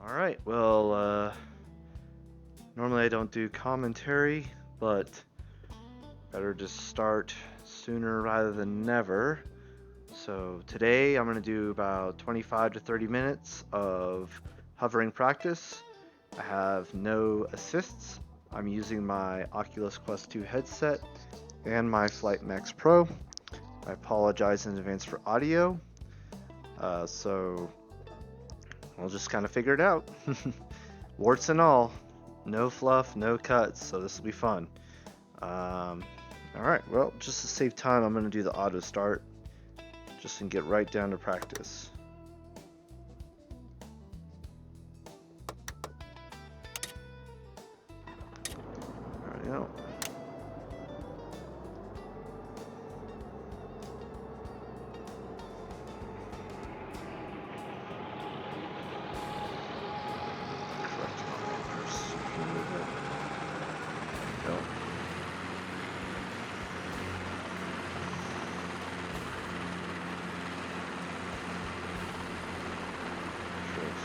Alright, well, normally I don't do commentary, but better just start sooner rather than never. So today I'm going to do about 25 to 30 minutes of hovering practice. I have no assists. I'm using my Oculus Quest 2 headset and my Flight Max Pro. I apologize in advance for audio. So we'll just kind of figure it out. Warts and all. No fluff, no cuts, so this will be fun. Alright, well, just to save time, I'm going to do the auto start just to get right down to practice. There we go.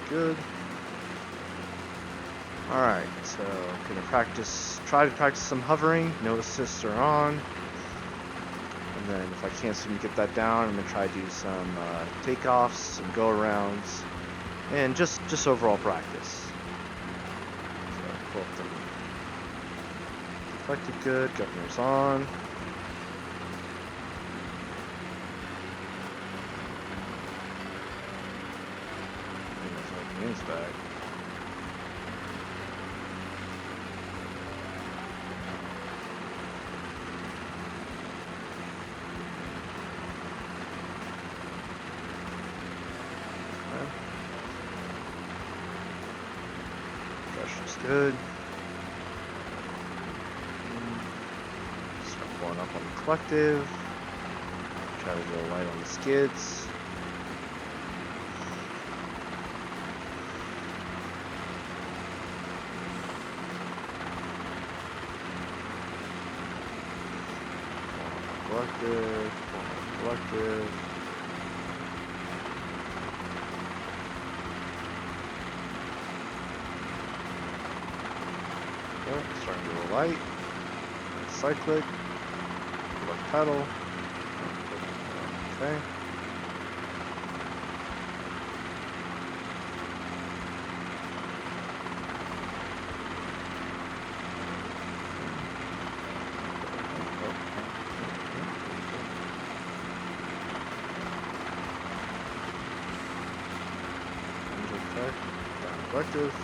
Good. Alright, so I'm gonna try to practice some hovering, no assists are on. And then if I can't seem to get that down, I'm gonna try to do some takeoffs, some go arounds, and just overall practice. So pull up them. Deflected good, governor's on. Wings back. Okay. Pressure's good. Start pulling up on the collective. Try to go light on the skids. Collective. Oh, starting to go light. Cyclic. Left pedal. Okay. Collective.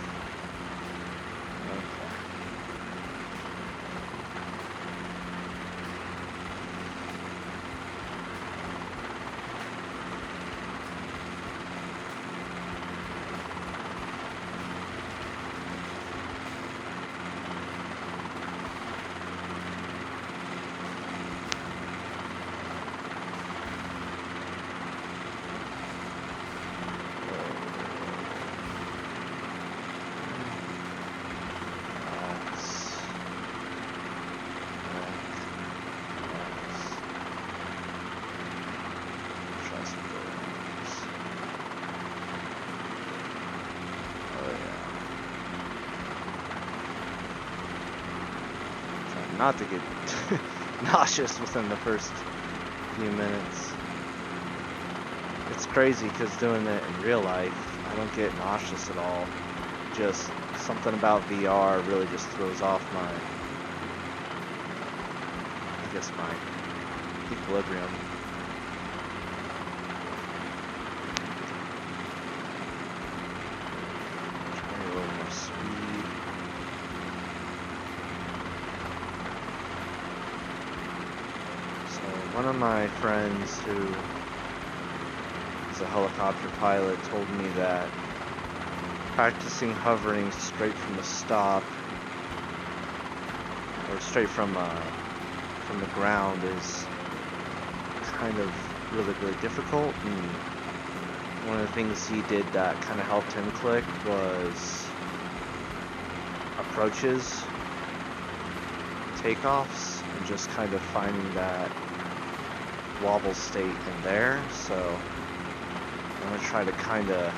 Not to get nauseous within the first few minutes. It's crazy because doing it in real life, I don't get nauseous at all. Just something about VR really just throws off my equilibrium. Trying a little more speed. One of my friends who is a helicopter pilot told me that practicing hovering straight from the stop or straight from the ground is kind of really difficult, and one of the things he did that kind of helped him click was approaches, takeoffs, and just kind of finding that wobble state in there. So I'm going to try to kind of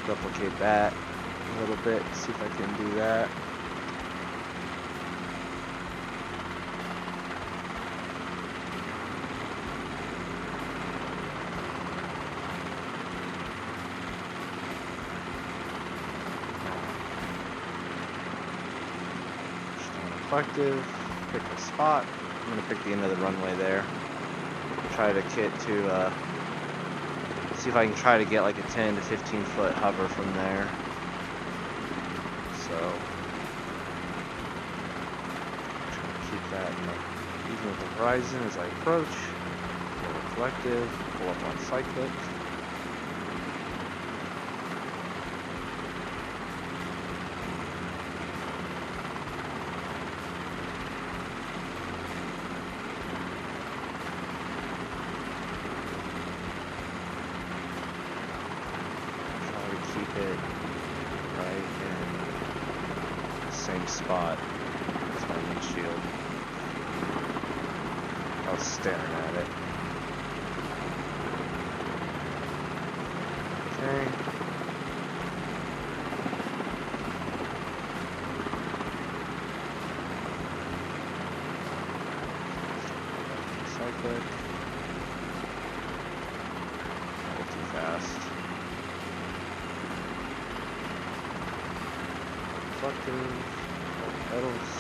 replicate that a little bit, see if I can do that. Reflective, pick a spot. I'm gonna pick the end of the runway there. Try to get to, see if I can try to get like a 10 to 15 foot hover from there. So, try to keep that even with the horizon as I approach. Go reflective, pull up on cyclic. Keep it right in the same spot as my windshield. I was staring at it. Okay. Cyclic. A little too fast. Reflective, pedals.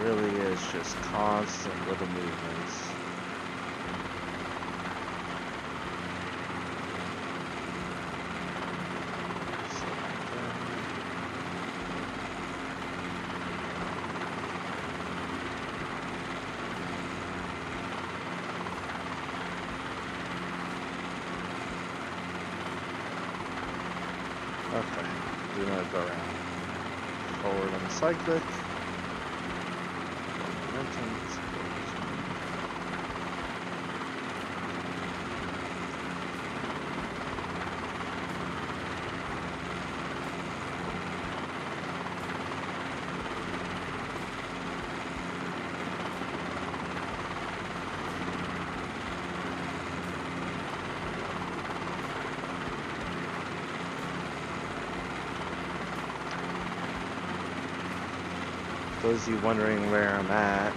Really is just constant little movements. Okay, do another go around. Forward on the cyclic. Momentum. Those of you wondering where I'm at,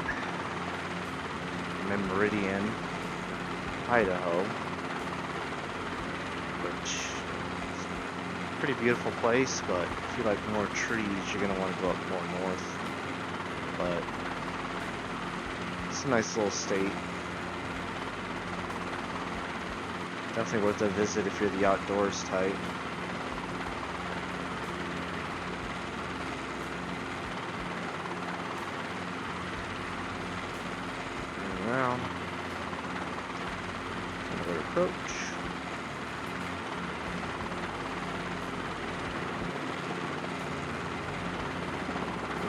I'm in Meridian, Idaho, which is a pretty beautiful place, but if you like more trees, you're going to want to go up more north. But it's a nice little state. Definitely worth a visit if you're the outdoors type. Around. Another approach.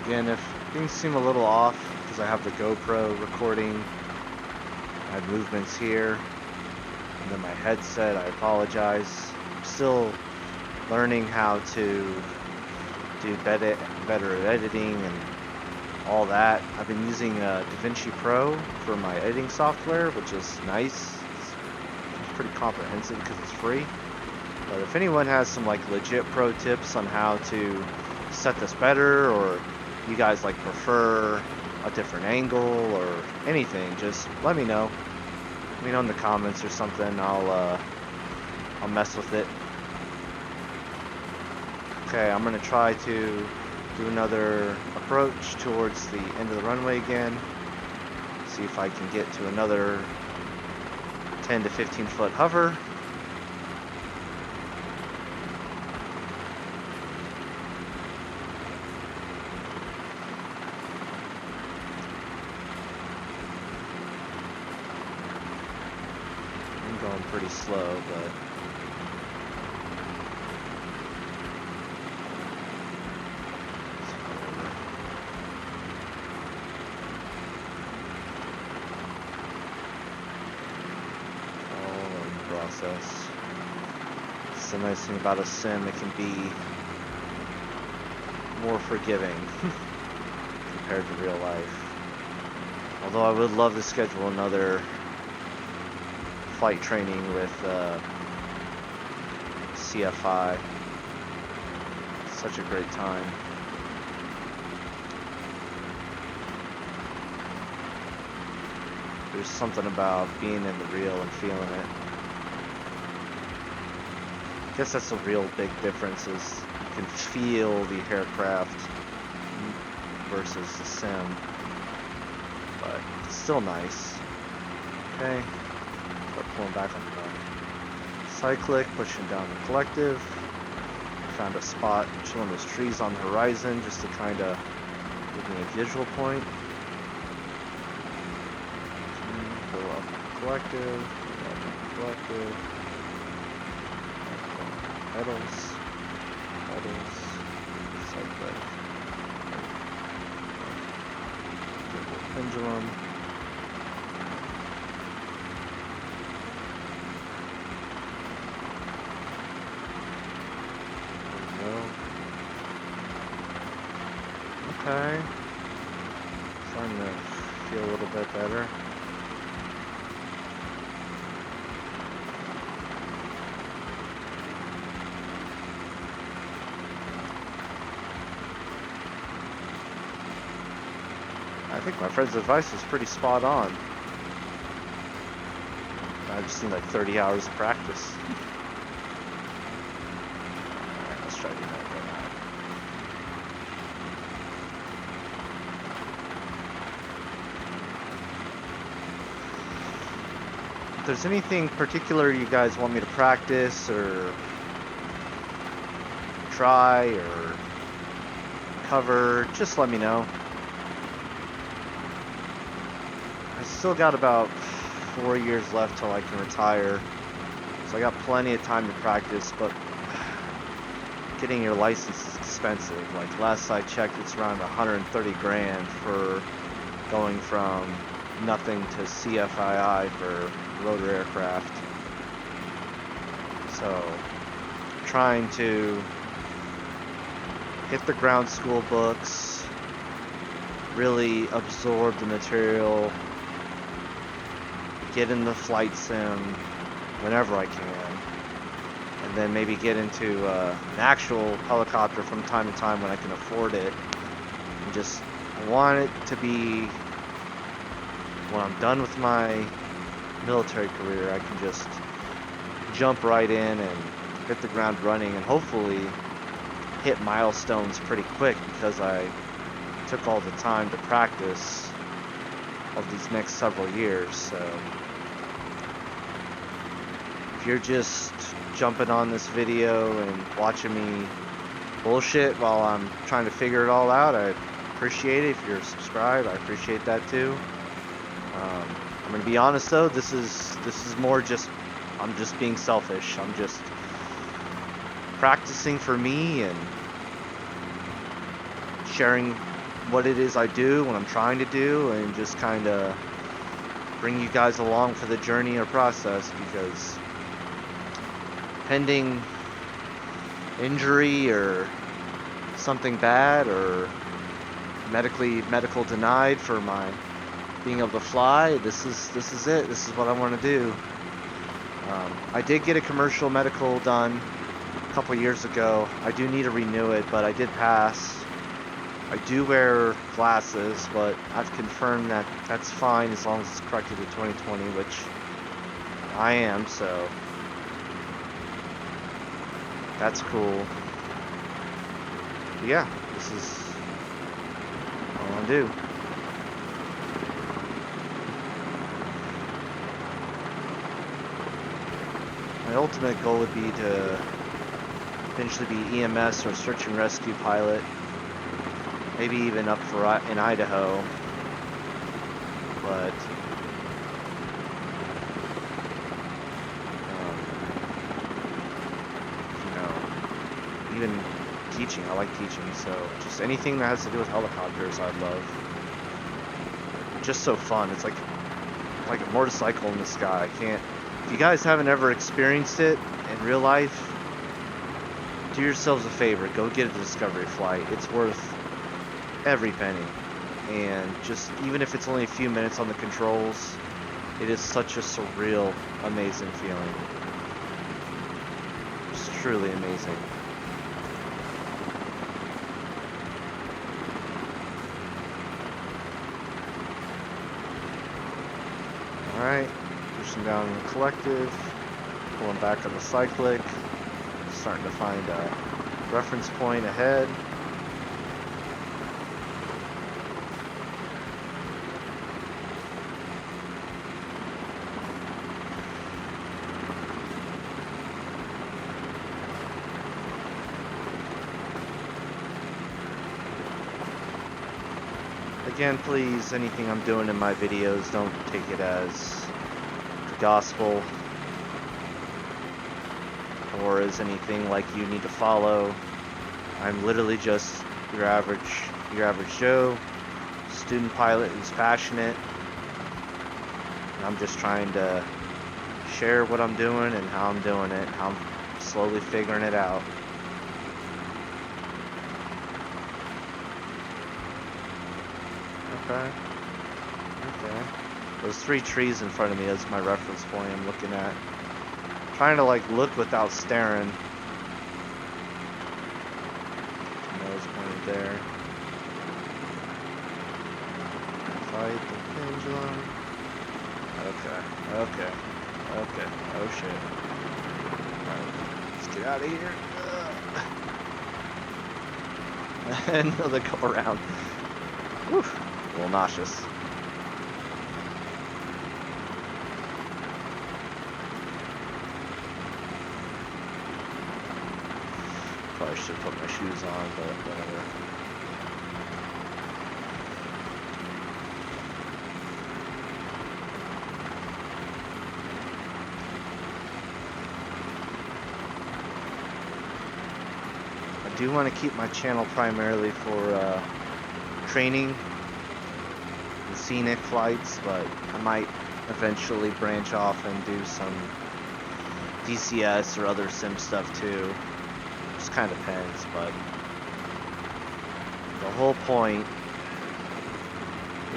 Again, if things seem a little off, because I have the GoPro recording my movements here, and then my headset, I apologize. I'm still learning how to do better editing and all that. I've been using DaVinci Pro for my editing software, which is nice. It's pretty comprehensive because it's free. But if anyone has some like legit pro tips on how to set this better, or you guys like prefer a different angle or anything, just let me know. Let me know in the comments or something. I'll mess with it. Okay, I'm gonna try to do another approach towards the end of the runway again. See if I can get to another 10 to 15 foot hover. I'm going pretty slow, but That's the nice thing about a sim, it can be more forgiving compared to real life. Although I would love to schedule another flight training with CFI. Such a great time. There's something about being in the real and feeling it. I guess that's the real big difference, is you can feel the aircraft versus the sim. But it's still nice. Okay. Start pulling back on the cyclic, pushing down the collective. Found a spot, chilling those trees on the horizon just to kind of give me a visual point. Go up the collective, pedals, cyclic, pendulum. Okay. Starting to feel a little bit better. I think my friend's advice was pretty spot on. I just need like 30 hours of practice. Alright, let's try doing that right now. If there's anything particular you guys want me to practice or try or cover, just let me know. I still got about 4 years left till I can retire, so I got plenty of time to practice, but getting your license is expensive. Like last I checked, it's around 130 grand for going from nothing to CFII for rotor aircraft. So trying to hit the ground school books, really absorb the material, get in the flight sim whenever I can, and then maybe get into an actual helicopter from time to time when I can afford it. And just want it to be, when I'm done with my military career, I can just jump right in and hit the ground running and hopefully hit milestones pretty quick, because I took all the time to practice of these next several years. So if you're just jumping on this video and watching me bullshit while I'm trying to figure it all out, I appreciate it. If you're subscribed, I appreciate that too. I'm gonna be honest though, this is more just, I'm just being selfish. I'm just practicing for me and sharing what it is I do, what I'm trying to do, and just kind of bring you guys along for the journey or process, because pending injury or something bad or medical denied for my being able to fly, this is it. This is what I want to do. I did get a commercial medical done a couple years ago. I do need to renew it, but I did pass. I do wear glasses, but I've confirmed that that's fine as long as it's corrected to 2020, which I am, so that's cool. But yeah, this is what I want to do. My ultimate goal would be to eventually be EMS or search and rescue pilot. Maybe even up for in Idaho, but you know, even teaching. I like teaching, so just anything that has to do with helicopters, I love. Just so fun. It's like a motorcycle in the sky. I can't. If you guys haven't ever experienced it in real life, do yourselves a favor, go get a Discovery flight. It's worth every penny. And just, even if it's only a few minutes on the controls, it is such a surreal, amazing feeling. It's truly amazing. Alright, pushing down in the collective, pulling back on the cyclic, starting to find a reference point ahead. Again, please, anything I'm doing in my videos, don't take it as the gospel or as anything like you need to follow. I'm literally just your average Joe, student pilot who's passionate. And I'm just trying to share what I'm doing and how I'm doing it, how I'm slowly figuring it out. Okay. Those 3 trees in front of me is my reference point I'm looking at. I'm trying to like look without staring. Nose pointed there. Fight the pendulum. Okay. Oh shit. Alright, let's get out of here. Another go around. Whew. A little nauseous. Probably should put my shoes on, but whatever. I do want to keep my channel primarily for training and scenic flights, but I might eventually branch off and do some DCS or other sim stuff too. Just kind of depends, but the whole point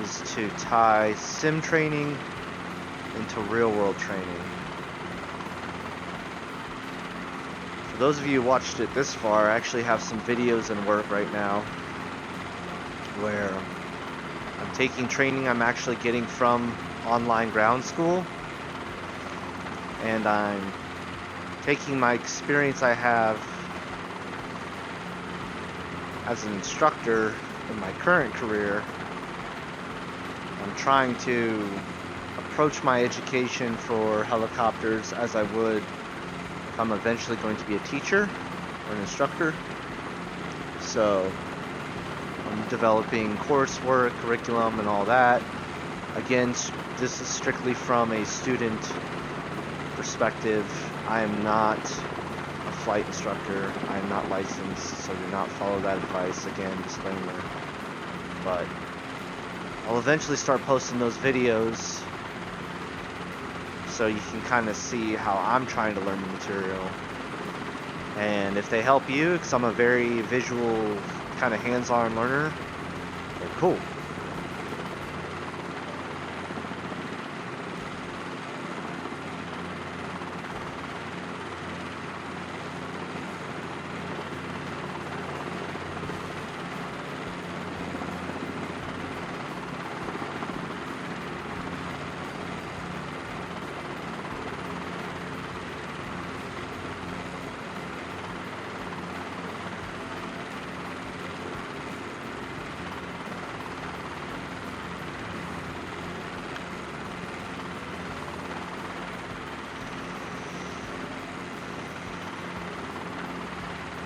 is to tie sim training into real world training. For those of you who watched it this far, I actually have some videos in work right now where I'm taking training I'm actually getting from online ground school, and I'm taking my experience I have as an instructor in my current career. I'm trying to approach my education for helicopters as I would if I'm eventually going to be a teacher or an instructor. So I'm developing coursework, curriculum, and all that. Again, this is strictly from a student perspective. I am not a flight instructor. I am not licensed, so do not follow that advice. Again, disclaimer. But I'll eventually start posting those videos so you can kind of see how I'm trying to learn the material. And if they help you, because I'm a very visual, kind of hands-on learner, they're cool.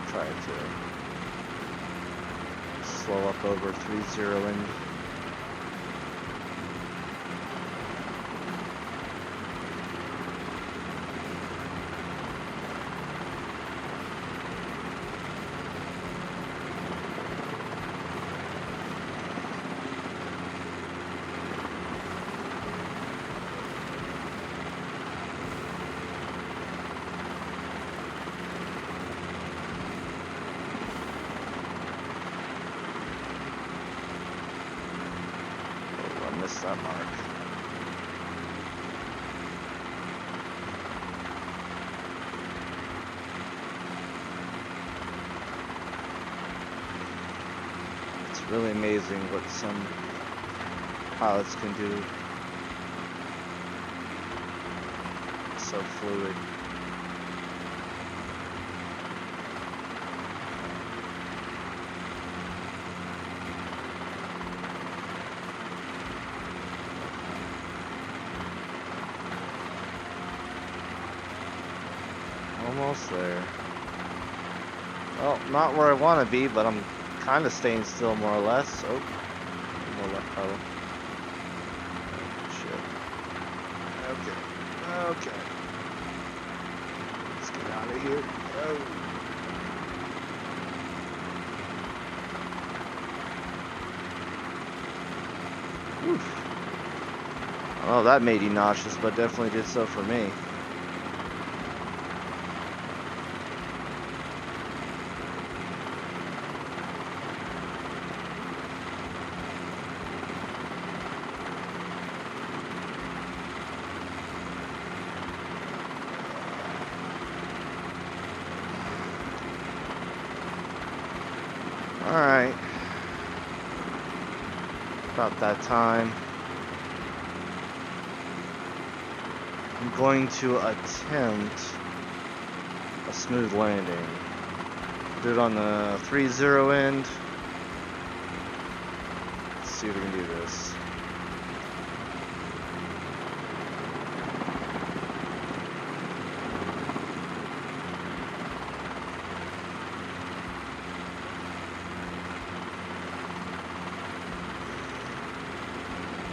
Try to slow up over 3-0 in. that mark? It's really amazing what some pilots can do. It's so fluid. Almost there. Well, not where I want to be, but I'm kind of staying still more or less. Oh, more left pedal. Oh, shit. Okay. Okay. Let's get out of here. Oh. Oof. I don't know if that made you nauseous, but definitely did so for me. Alright. About that time. I'm going to attempt a smooth landing. Do it on the 3-0 end. Let's see if we can do this.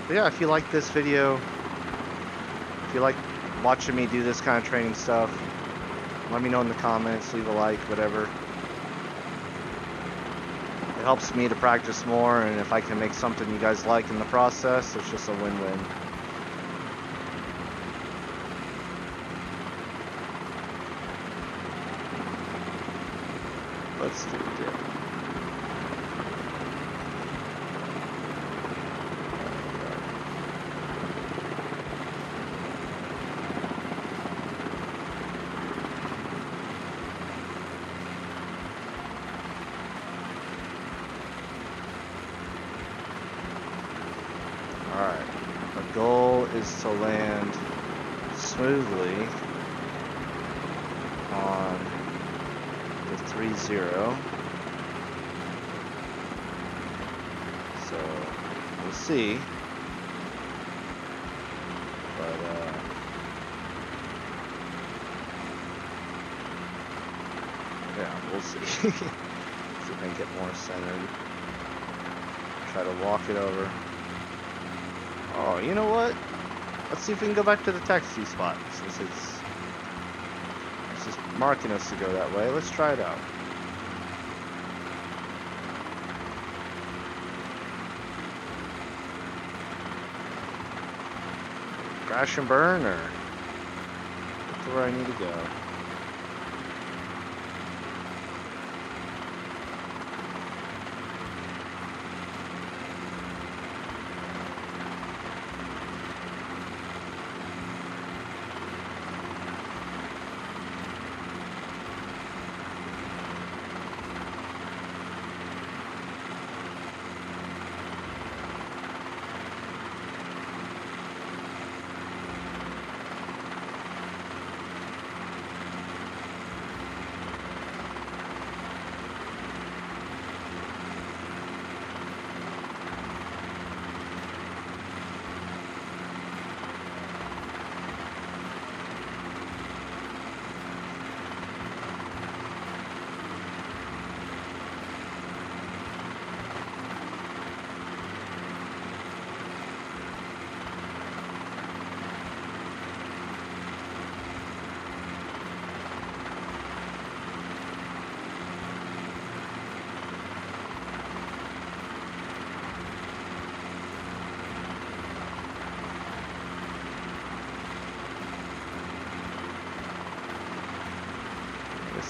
But yeah, if you like this video, if you like watching me do this kind of training stuff, let me know in the comments, leave a like, whatever. It helps me to practice more, and if I can make something you guys like in the process, it's just a win-win. Let's do it. Alright, our goal is to land smoothly on the 3-0. So, we'll see. But, yeah, we'll see. See if I can get more centered. Try to walk it over. Oh, you know what? Let's see if we can go back to the taxi spot, since it's just marking us to go that way. Let's try it out. Crash and burn, or get to where I need to go?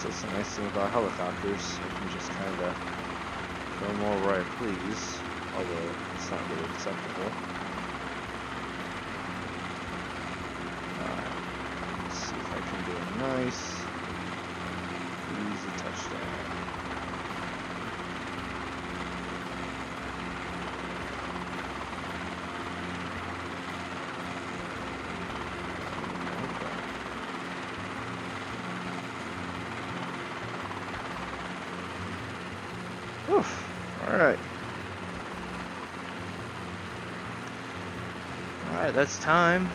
That's the nice thing about helicopters. I can just kind of go more where I please, although it's not really acceptable. Nice. Easy touchdown. Oof. Alright. Alright, that's time.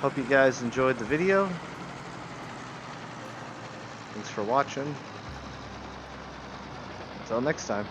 Hope you guys enjoyed the video. Thanks for watching. Until next time.